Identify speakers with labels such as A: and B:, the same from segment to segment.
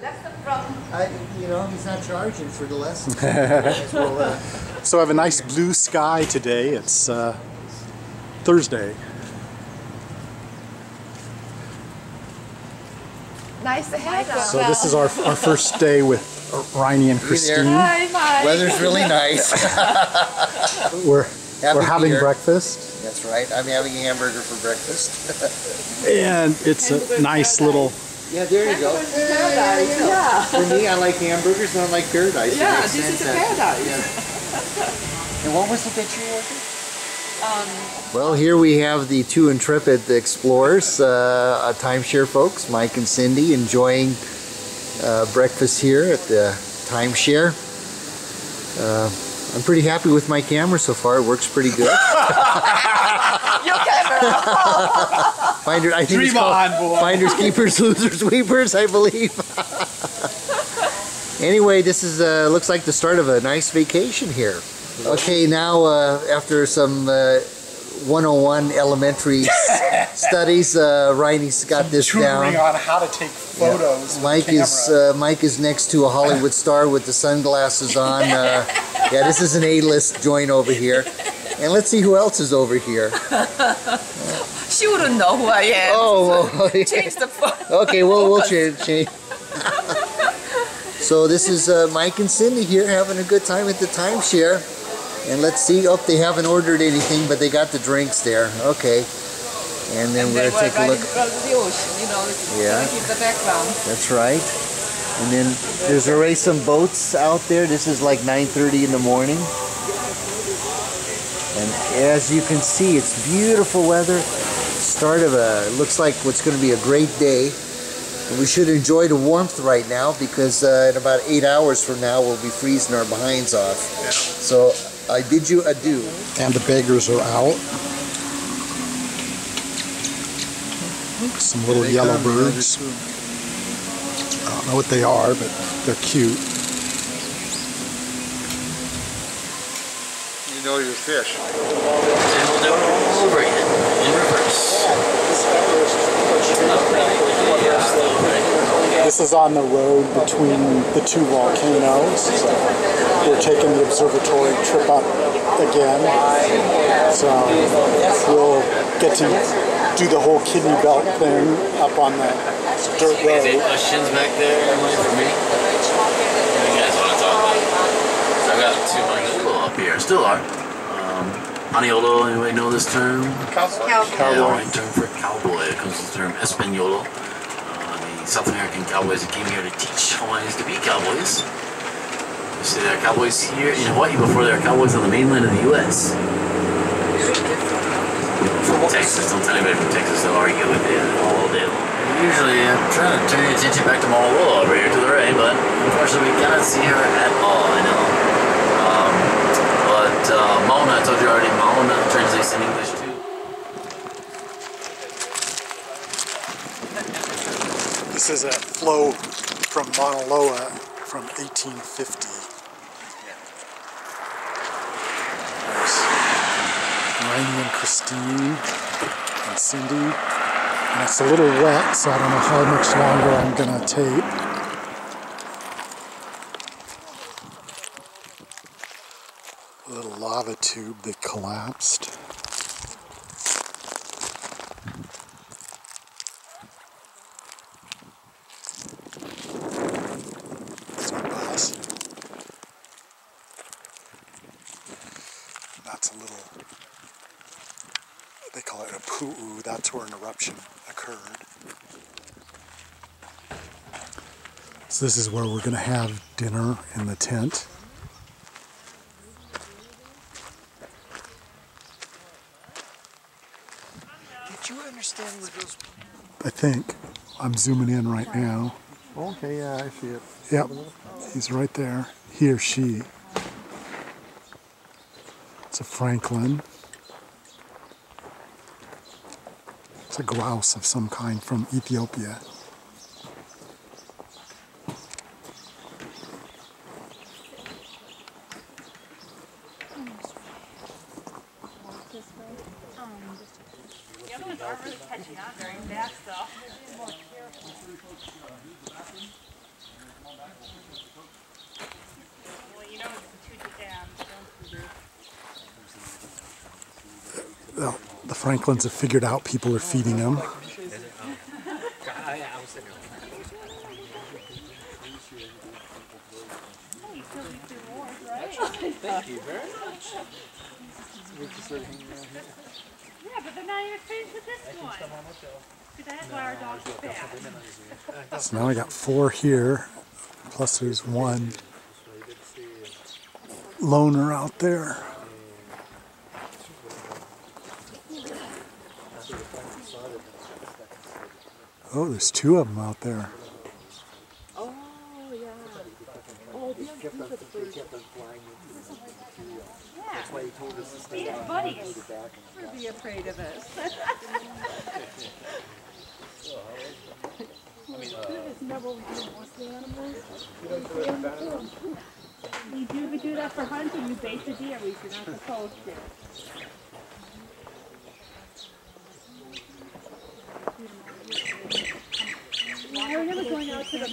A: You know, he's not charging for the lesson.
B: So I have a nice blue sky today. It's Thursday.
C: Nice ahead.
B: So this is our first day with Riney and Christine.
C: Hi, Mike.
A: Weather's really nice.
B: We're having breakfast.
A: That's right. I'm having a hamburger for breakfast.
B: And it's a nice little...
A: Yeah, there you go.
C: Paradise. Yeah.
A: For me, I like hamburgers and I like paradise.
C: Yeah, this is a paradise.
A: Yeah. And what was the picture you wanted? Well, here we have the two intrepid explorers, timeshare folks, Mike and Cindy, enjoying breakfast here at the timeshare. I'm pretty happy with my camera so far. It works pretty good.
C: Your camera.
A: Finder, I think it's called Finders, Keepers, Losers, Weepers, I believe. Anyway, this is looks like the start of a nice vacation here. Okay, now after some 101 elementary studies, Riney's got this down.
B: on how to take photos.
A: Yeah. Mike is next to a Hollywood star with the sunglasses on. Yeah, this is an A-list joint over here. And let's see who else is over here.
C: She wouldn't know who I am.
A: Oh, well, yeah.
C: Change the photo.
A: Okay, we'll change. So this is Mike and Cindy here having a good time at the timeshare. And let's see, oh, they haven't ordered anything, but they got the drinks there. Okay. And then we're going to take a look.
C: The ocean, you know,
A: yeah.
C: keep the background.
A: That's right. And then there's already some boats out there. This is like 9:30 in the morning. And as you can see, it's beautiful weather. Start of looks like what's going to be a great day. And we should enjoy the warmth right now because in about 8 hours from now we'll be freezing our behinds off. Yeah. So I bid you adieu.
B: And the beggars are out. Some little yellow birds. I don't know what they are, but they're cute.
A: You know your fish.
D: And we'll do it all over again in reverse.
B: This is on the road between the two volcanoes. We're taking the observatory trip up again. So we'll get to do the whole kidney belt thing up on the dirt road.
D: Any questions back there for me? What do you guys want to talk about? So I've got two Aniolo up here. Still are. Aniolo, anybody know this term?
C: Cowboy.
D: Yeah, right term for cowboy. It comes from the term Españolo. The South American cowboys that came here to teach Hawaiians to be cowboys. You see, there are cowboys here in Hawaii before there are cowboys on the mainland of the U.S. From Texas, don't tell anybody from Texas, they'll argue with you all day long. Usually, I'm trying to turn your attention back to Mauna Kea over here to the right, but unfortunately, we cannot see her at all, I know. Mauna, I told you already, Mauna translates in English too.
B: This is a flow from Mauna Kea from 1850. There's Riney and Christine and Cindy. And it's a little wet, so I don't know how much longer I'm gonna tape. A little lava tube that collapsed. That's our bus. That's a little, they call it a pu'u. That's where an eruption occurred. So this is where we're going to have dinner in the tent.
A: Did you understand where those...
B: I think. I'm zooming in right now.
A: Okay, yeah, I see it.
B: Yep, he's right there. He or she. It's a Franklin. It's a grouse of some kind from Ethiopia.
E: The other ones aren't really catching on very fast, though. Well, you know it's the two
B: Well, the Franklins have figured out people are feeding them.
E: Thank you very much. Yeah, but they're not even finished with this one. See, that's why our dogs are fast.
B: So now I got 4 here, plus there's 1 loner out there. Oh, there's 2 of them out there.
C: Oh, yeah. Oh, these are the birds.
E: These buddies.
C: Would be afraid of us.
E: We do that for hunting. You bait the deer. You're not supposed to. We're never going out to the.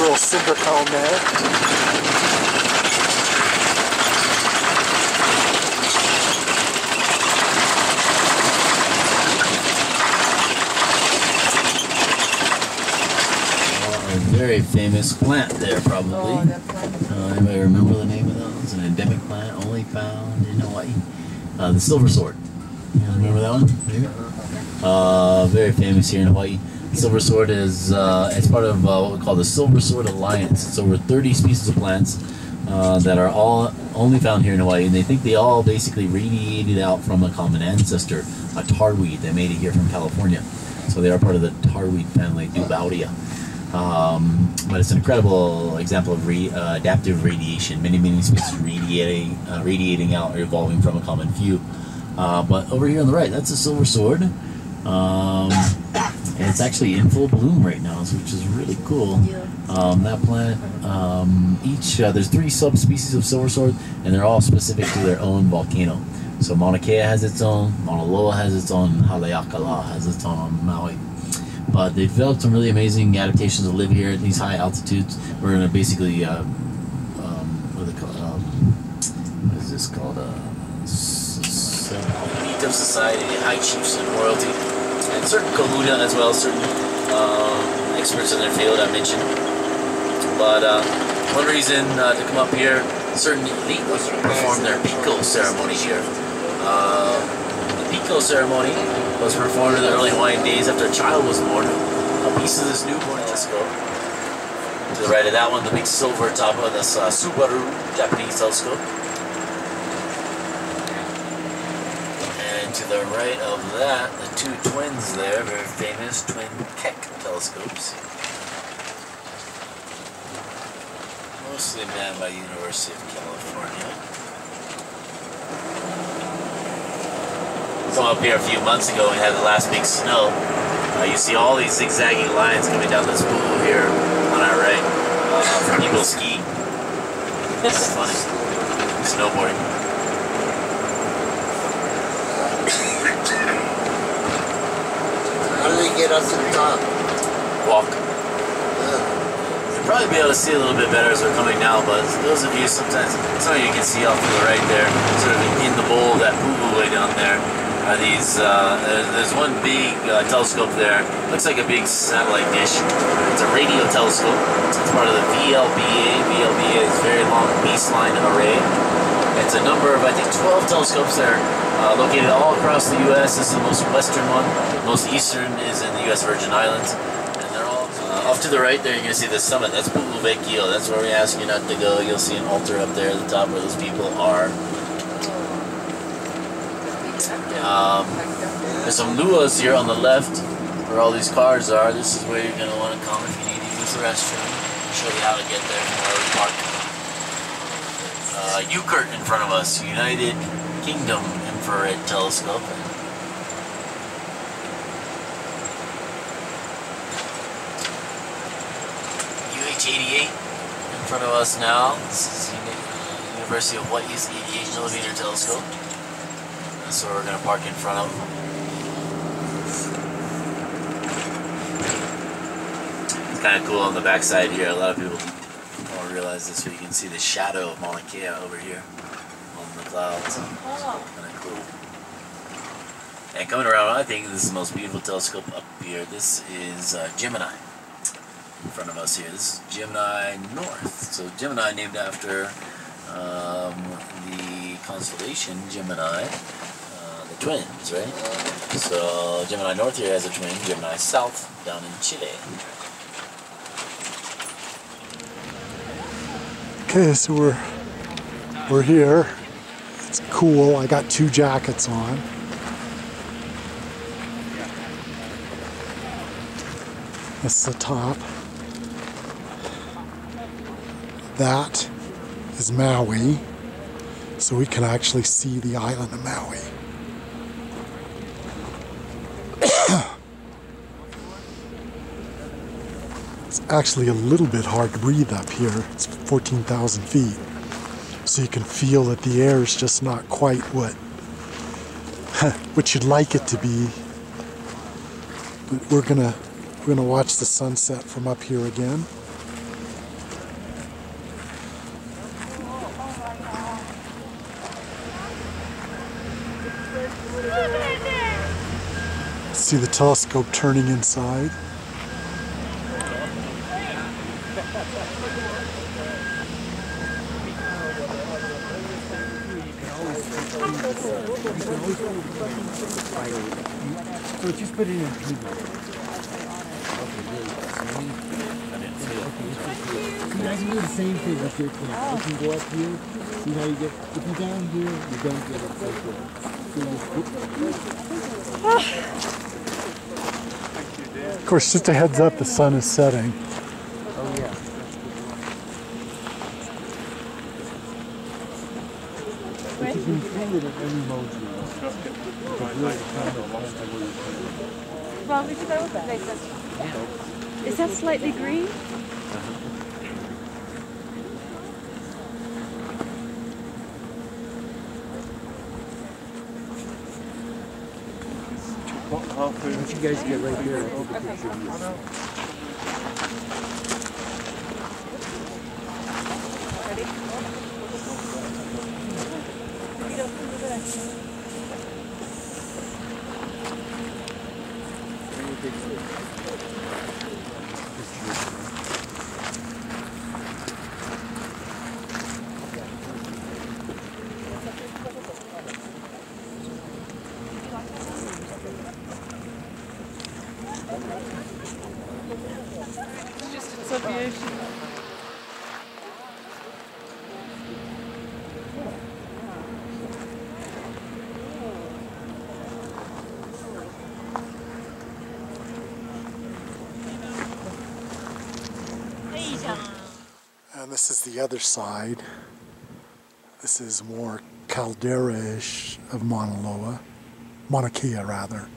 B: Little cinder cone there.
D: A very famous plant there, probably.
C: Oh, that plant.
D: Anybody remember the name of that? It's an endemic plant, only found in Hawaii. The silver sword. You remember that one? Maybe? Very famous here in Hawaii. Silver sword is it's part of what we call the Silver Sword Alliance. It's over 30 species of plants that are all only found here in Hawaii, and they think they all basically radiated out from a common ancestor, a tarweed that made it here from California. So they are part of the tarweed family, Dubaudia. But it's an incredible example of adaptive radiation. Many species radiating out or evolving from a common few. But over here on the right, that's a silver sword. And it's actually in full bloom right now, which is really cool. That plant, there's 3 subspecies of silver sword, and they're all specific to their own volcano. So Mauna Kea has its own, Mauna Loa has its own, Haleakala has its own on Maui. But they've developed some really amazing adaptations to live here at these high altitudes. We're in a basically, what are they called? What is this called? Elite of society, high chiefs and royalty. And certain kahuna as well, certain experts in their field I mentioned. But one reason to come up here, certain elite perform their Pico ceremony here. The Pico ceremony was performed in the early Hawaiian days after a child was born. A piece of this newborn telescope. To the right of that one, the big silver top of this Subaru Japanese telescope. To the right of that, the 2 twins there, very famous twin Keck telescopes. Mostly manned by University of California. Come up here a few months ago and had the last big snow. You see all these zigzagging lines coming down this pool here on our right for people skiing. That's funny. Snowboarding.
A: How do they get up to the top?
D: Walk. You'll probably be able to see a little bit better as we're coming down, but those of you sometimes, some of you can see off to the right there, sort of in the bowl of that poo-poo way down there, are these, there's one big telescope there. Looks like a big satellite dish. It's a radio telescope. It's part of the VLBA. VLBA is Very Long Baseline Array. It's a number of, I think, 12 telescopes there Located all across the U.S. This is the most western one. Most eastern is in the U.S. Virgin Islands. And they're all off to the right there. You're going to see the summit. That's Pu'u Vecchio. That's where we ask you not to go. You'll see an altar up there at the top where those people are. There's some luas here on the left where all these cars are. This is where you're going to want to come if you need to use the restroom. I'll show you how to get there from where we park. UKIRT in front of us, United Kingdom Infrared Telescope. UH-88 in front of us now. This is University of Hawaii's 88mm telescope. That's where we're going to park in front of. It's kind of cool on the backside here. A lot of people don't realize this, but you can see the shadow of Mauna Kea over here on the clouds. Kind of cool. And coming around, I think this is the most beautiful telescope up here. This is Gemini in front of us here. This is Gemini North. So Gemini named after the constellation Gemini, the twins, right? So Gemini North here has a twin, Gemini South down in Chile.
B: Okay, so we're here. It's cool. I got 2 jackets on. This is the top. That is Maui, so we can actually see the island of Maui. It's actually a little bit hard to breathe up here. It's 14,000 feet. So you can feel that the air is just not quite what you'd like it to be. But we're gonna watch the sunset from up here again. See the telescope turning inside.
A: So just put it in. You guys can do the same thing with your camera. You can go up here, see how you get, if you're down here, you don't get it so good.
B: Of course, just a heads up, the sun is setting.
A: Oh yeah. But you can feel it in every mode you're in.
E: Is that slightly green?
A: Once you guys get right there, I'll take a picture of you.
E: So beautiful.
B: And this is the other side. This is more caldera-ish of Mauna Kea rather.